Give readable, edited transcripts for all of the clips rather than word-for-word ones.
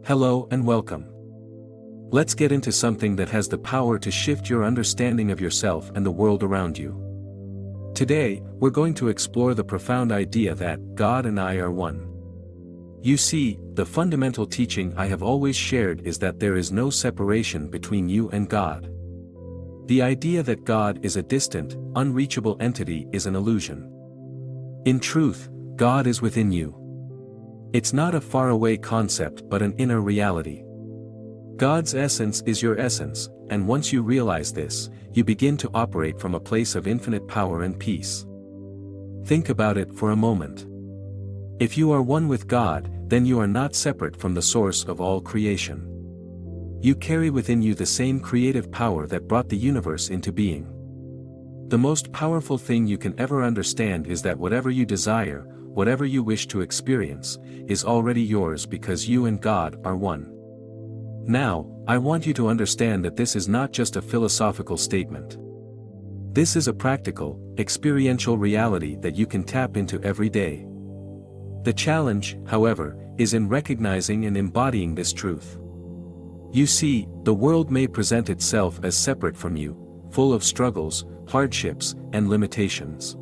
Hello and welcome. Let's get into something that has the power to shift your understanding of yourself and the world around you. Today, we're going to explore the profound idea that God and I are one. You see, the fundamental teaching I have always shared is that there is no separation between you and God. The idea that God is a distant, unreachable entity is an illusion. In truth, God is within you. It's not a faraway concept but an inner reality. God's essence is your essence, and once you realize this, you begin to operate from a place of infinite power and peace. Think about it for a moment. If you are one with God, then you are not separate from the source of all creation. You carry within you the same creative power that brought the universe into being. The most powerful thing you can ever understand is that whatever you desire, whatever you wish to experience, is already yours because you and God are one. Now, I want you to understand that this is not just a philosophical statement. This is a practical, experiential reality that you can tap into every day. The challenge, however, is in recognizing and embodying this truth. You see, the world may present itself as separate from you, full of struggles, hardships, and limitations.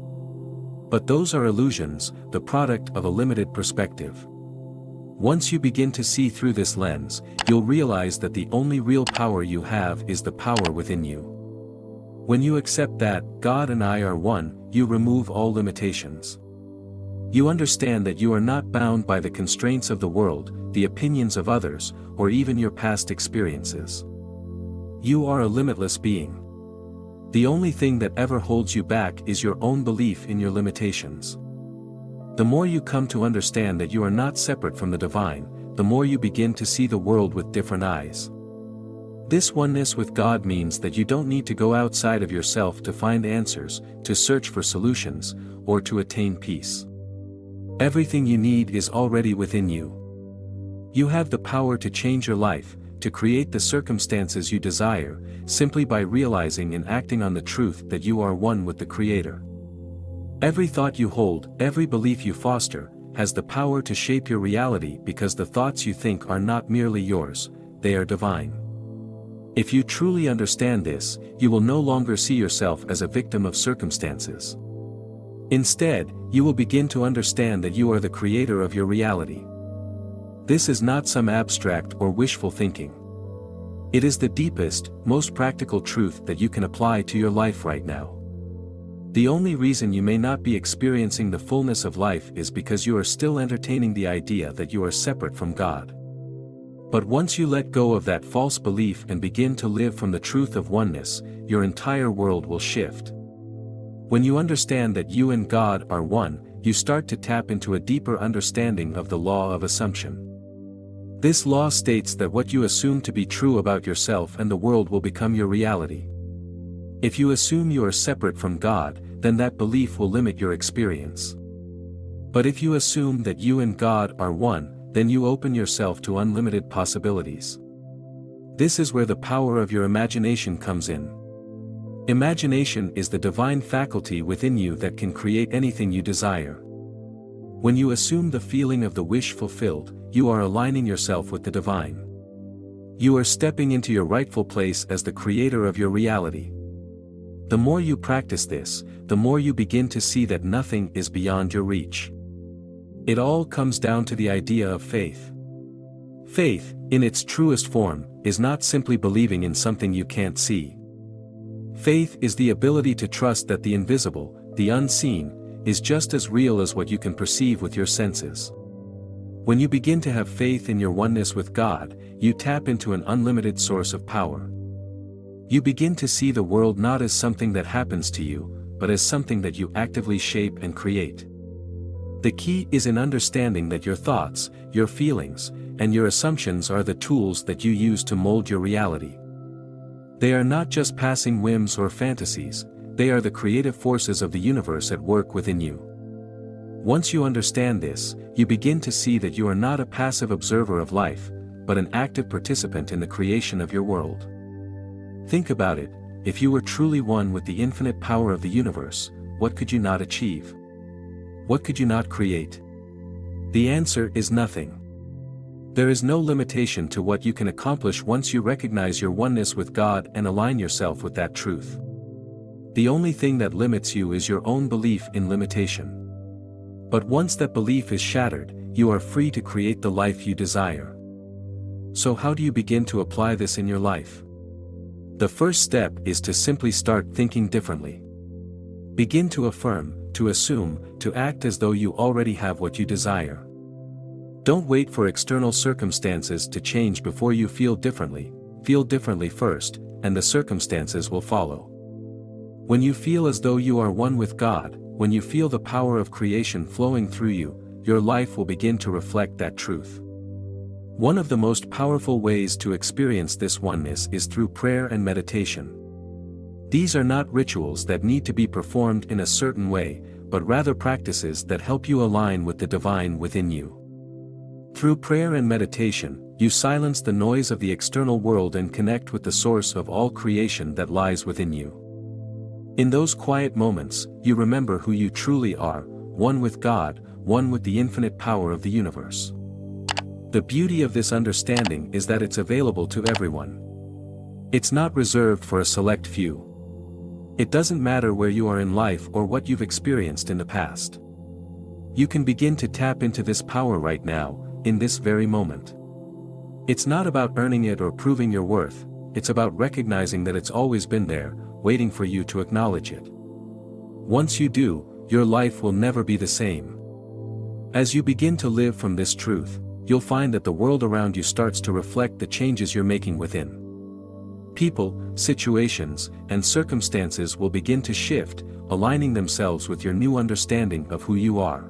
But those are illusions, the product of a limited perspective. Once you begin to see through this lens, you'll realize that the only real power you have is the power within you. When you accept that God and I are one, you remove all limitations. You understand that you are not bound by the constraints of the world, the opinions of others, or even your past experiences. You are a limitless being. The only thing that ever holds you back is your own belief in your limitations. The more you come to understand that you are not separate from the divine, the more you begin to see the world with different eyes. This oneness with God means that you don't need to go outside of yourself to find answers, to search for solutions, or to attain peace. Everything you need is already within you. You have the power to change your life, to create the circumstances you desire, simply by realizing and acting on the truth that you are one with the Creator. Every thought you hold, every belief you foster, has the power to shape your reality because the thoughts you think are not merely yours, they are divine. If you truly understand this, you will no longer see yourself as a victim of circumstances. Instead, you will begin to understand that you are the creator of your reality. This is not some abstract or wishful thinking. It is the deepest, most practical truth that you can apply to your life right now. The only reason you may not be experiencing the fullness of life is because you are still entertaining the idea that you are separate from God. But once you let go of that false belief and begin to live from the truth of oneness, your entire world will shift. When you understand that you and God are one, you start to tap into a deeper understanding of the law of assumption. This law states that what you assume to be true about yourself and the world will become your reality. If you assume you are separate from God, then that belief will limit your experience. But if you assume that you and God are one, then you open yourself to unlimited possibilities. This is where the power of your imagination comes in. Imagination is the divine faculty within you that can create anything you desire. When you assume the feeling of the wish fulfilled, you are aligning yourself with the divine. You are stepping into your rightful place as the creator of your reality. The more you practice this, the more you begin to see that nothing is beyond your reach. It all comes down to the idea of faith. Faith, in its truest form, is not simply believing in something you can't see. Faith is the ability to trust that the invisible, the unseen, is just as real as what you can perceive with your senses. When you begin to have faith in your oneness with God, you tap into an unlimited source of power. You begin to see the world not as something that happens to you, but as something that you actively shape and create. The key is in understanding that your thoughts, your feelings, and your assumptions are the tools that you use to mold your reality. They are not just passing whims or fantasies, they are the creative forces of the universe at work within you. Once you understand this, you begin to see that you are not a passive observer of life, but an active participant in the creation of your world. Think about it, if you were truly one with the infinite power of the universe, what could you not achieve? What could you not create? The answer is nothing. There is no limitation to what you can accomplish once you recognize your oneness with God and align yourself with that truth. The only thing that limits you is your own belief in limitation. But once that belief is shattered, you are free to create the life you desire. So how do you begin to apply this in your life? The first step is to simply start thinking differently. Begin to affirm, to assume, to act as though you already have what you desire. Don't wait for external circumstances to change before you feel differently first, and the circumstances will follow. When you feel as though you are one with God, when you feel the power of creation flowing through you, your life will begin to reflect that truth. One of the most powerful ways to experience this oneness is through prayer and meditation. These are not rituals that need to be performed in a certain way, but rather practices that help you align with the divine within you. Through prayer and meditation, you silence the noise of the external world and connect with the source of all creation that lies within you. In those quiet moments, you remember who you truly are, one with God, one with the infinite power of the universe. The beauty of this understanding is that it's available to everyone. It's not reserved for a select few. It doesn't matter where you are in life or what you've experienced in the past. You can begin to tap into this power right now, in this very moment. It's not about earning it or proving your worth, it's about recognizing that it's always been there, waiting for you to acknowledge it. Once you do, your life will never be the same. As you begin to live from this truth, you'll find that the world around you starts to reflect the changes you're making within. People, situations, and circumstances will begin to shift, aligning themselves with your new understanding of who you are.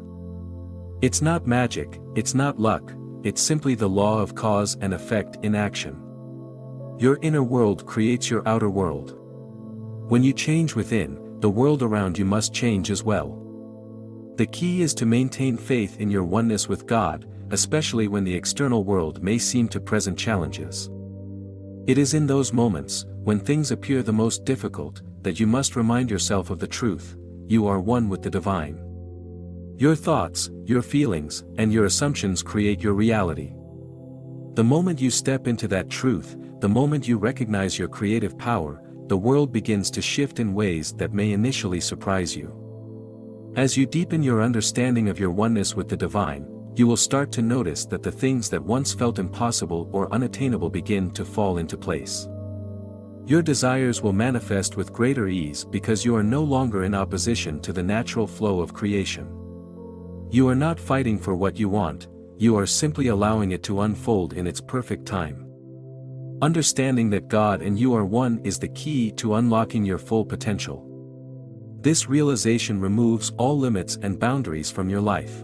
It's not magic, it's not luck, it's simply the law of cause and effect in action. Your inner world creates your outer world. When you change within, the world around you must change as well. The key is to maintain faith in your oneness with God, especially when the external world may seem to present challenges. It is in those moments, when things appear the most difficult, that you must remind yourself of the truth: you are one with the divine. Your thoughts, your feelings, and your assumptions create your reality. The moment you step into that truth, the moment you recognize your creative power, the world begins to shift in ways that may initially surprise you. As you deepen your understanding of your oneness with the divine, you will start to notice that the things that once felt impossible or unattainable begin to fall into place. Your desires will manifest with greater ease because you are no longer in opposition to the natural flow of creation. You are not fighting for what you want, you are simply allowing it to unfold in its perfect time. Understanding that God and you are one is the key to unlocking your full potential. This realization removes all limits and boundaries from your life.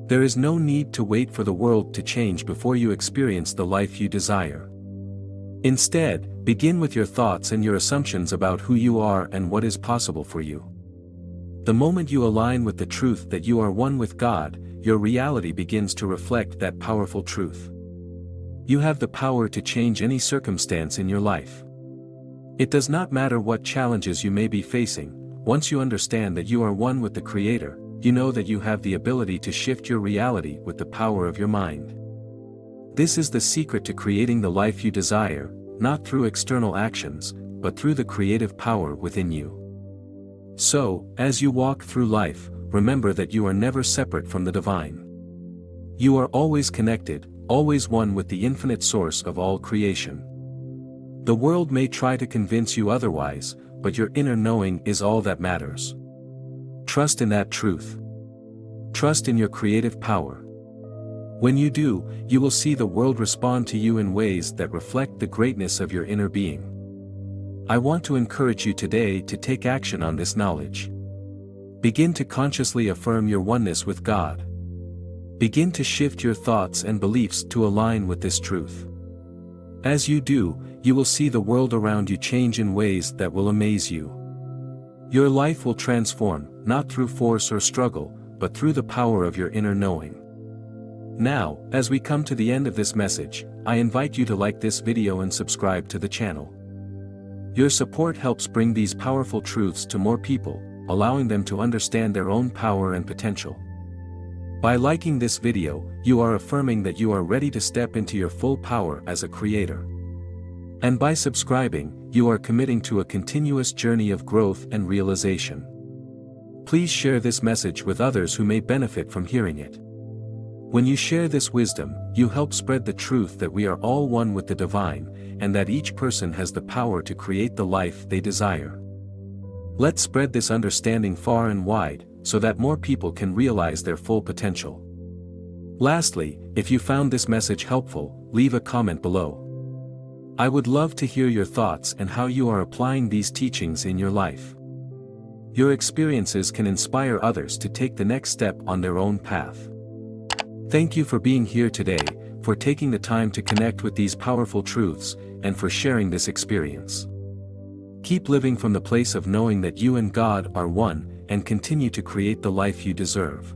There is no need to wait for the world to change before you experience the life you desire. Instead, begin with your thoughts and your assumptions about who you are and what is possible for you. The moment you align with the truth that you are one with God, your reality begins to reflect that powerful truth. You have the power to change any circumstance in your life. It does not matter what challenges you may be facing, once you understand that you are one with the Creator, you know that you have the ability to shift your reality with the power of your mind. This is the secret to creating the life you desire, not through external actions, but through the creative power within you. So, as you walk through life, remember that you are never separate from the divine. You are always connected, always one with the infinite source of all creation. The world may try to convince you otherwise, but your inner knowing is all that matters. Trust in that truth. Trust in your creative power. When you do, you will see the world respond to you in ways that reflect the greatness of your inner being. I want to encourage you today to take action on this knowledge. Begin to consciously affirm your oneness with God. Begin to shift your thoughts and beliefs to align with this truth. As you do, you will see the world around you change in ways that will amaze you. Your life will transform, not through force or struggle, but through the power of your inner knowing. Now, as we come to the end of this message, I invite you to like this video and subscribe to the channel. Your support helps bring these powerful truths to more people, allowing them to understand their own power and potential. By liking this video, you are affirming that you are ready to step into your full power as a creator. And by subscribing, you are committing to a continuous journey of growth and realization. Please share this message with others who may benefit from hearing it. When you share this wisdom, you help spread the truth that we are all one with the divine, and that each person has the power to create the life they desire. Let's spread this understanding far and wide, so that more people can realize their full potential. Lastly, if you found this message helpful, leave a comment below. I would love to hear your thoughts and how you are applying these teachings in your life. Your experiences can inspire others to take the next step on their own path. Thank you for being here today, for taking the time to connect with these powerful truths, and for sharing this experience. Keep living from the place of knowing that you and God are one, and continue to create the life you deserve.